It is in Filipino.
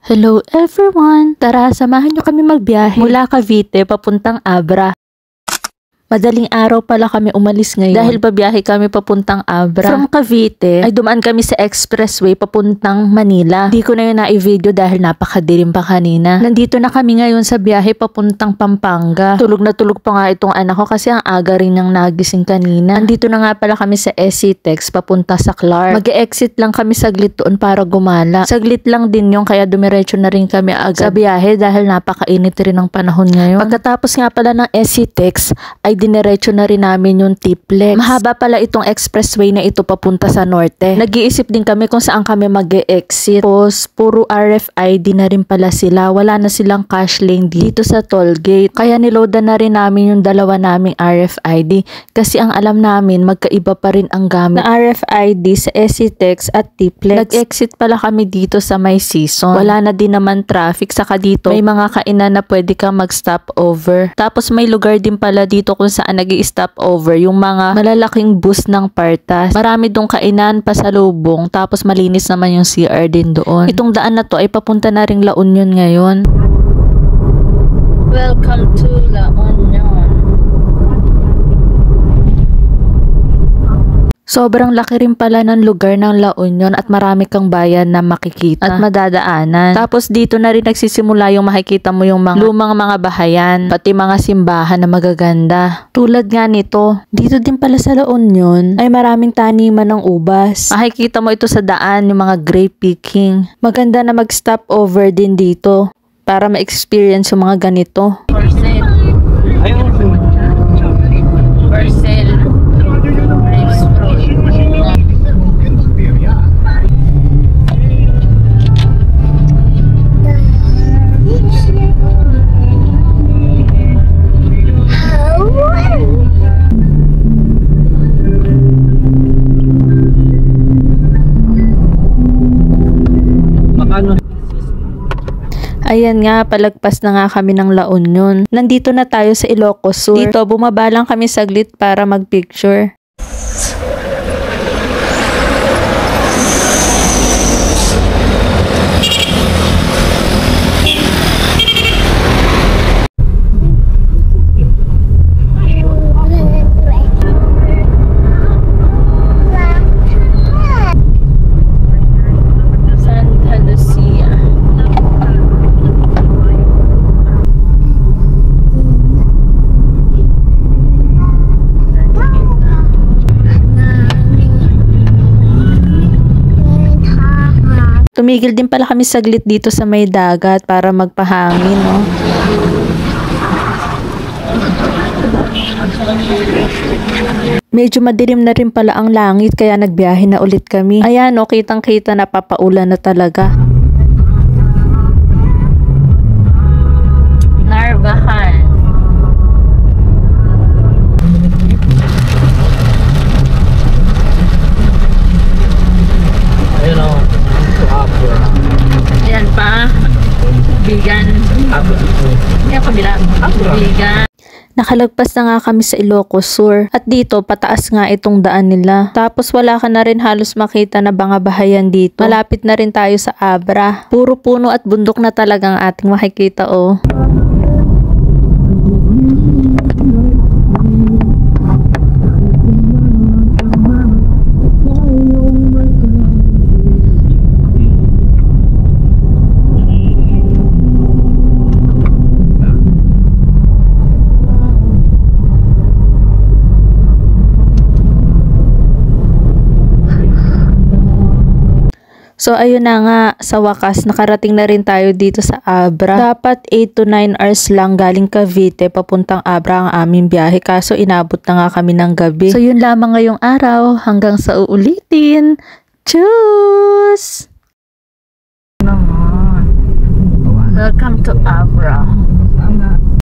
Hello everyone! Tara, samahan nyo kami magbiyahe mula Cavite papuntang Abra. Madaling araw pala kami umalis ngayon dahil babiyahe kami papuntang Abra. From Cavite ay dumaan kami sa expressway papuntang Manila. Di ko na yun na-i-video dahil napakadilim pa kanina. Nandito na kami ngayon sa biyahe papuntang Pampanga. Tulog na tulog pa nga itong anak ko kasi ang aga rin niyang nagising kanina. Nandito na nga pala kami sa SCTEX papunta sa Clark. Mag-e-exit lang kami saglit doon para gumala. Saglit lang din yung kaya dumiretso na rin kami agad sa biyahe dahil napakainit rin ng panahon ngayon. Pagkatapos nga pala ng SCTEX ay dinerecho na rin namin yung Tiplex. Mahaba pala itong expressway na ito papunta sa norte. Nag-iisip din kami kung saan kami mag-e-exit. Tapos, puro RFID na rin pala sila. Wala na silang cash lane dito sa toll gate. Kaya niloadan na rin namin yung dalawa naming RFID. Kasi ang alam namin, magkaiba pa rin ang gamit na RFID sa SCTEX at Tiplex. Nag-exit pala kami dito sa may season. Wala na din naman traffic. Saka dito, may mga kainan na pwede kang mag-stop over. Tapos may lugar din pala dito kung saan nag-i-stop over yung mga malalaking bus ng Partas. Marami dong kainan, pasalubong, tapos malinis naman yung CR din doon. Itong daan na to ay papunta na ring La Union ngayon. Welcome to La Union. Sobrang laki rin pala ng lugar ng La Union at marami kang bayan na makikita at madadaanan. Tapos dito na rin nagsisimula yung makikita mo yung mga lumang mga bahayan, pati mga simbahan na magaganda. Tulad nga nito, dito din pala sa La Union ay maraming taniman ng ubas. Makikita mo ito sa daan, yung mga grape picking. Maganda na mag-stop over din dito para ma-experience yung mga ganito. For sale. For sale. Ayan nga, palagpas na nga kami ng La Union. Nandito na tayo sa Ilocos Sur. Dito, bumaba lang kami saglit para mag-picture. Tumigil din pala kami saglit dito sa may dagat para magpahangin, no? Medyo madilim na rin pala ang langit kaya nagbiyahe na ulit kami. Ayan, no, kitang-kita na papaulan na talaga. Narvahan. Ayan pa. Bigan. Ayan pa nila. Bigan. Nakalagpas na nga kami sa Ilocos Sur. At dito, pataas nga itong daan nila. Tapos wala ka na rin halos makita na mga bahayan dito. Malapit na rin tayo sa Abra. Puro puno at bundok na talagang ating makikita, oh. So ayun na nga, sa wakas nakarating na rin tayo dito sa Abra. Dapat 8 to 9 hours lang galing Cavite papuntang Abra ang aming biyahe, kaso inabot na nga kami ng gabi. So yun lamang ngayong araw, hanggang sa uulitin. Tschüss! Welcome to Abra.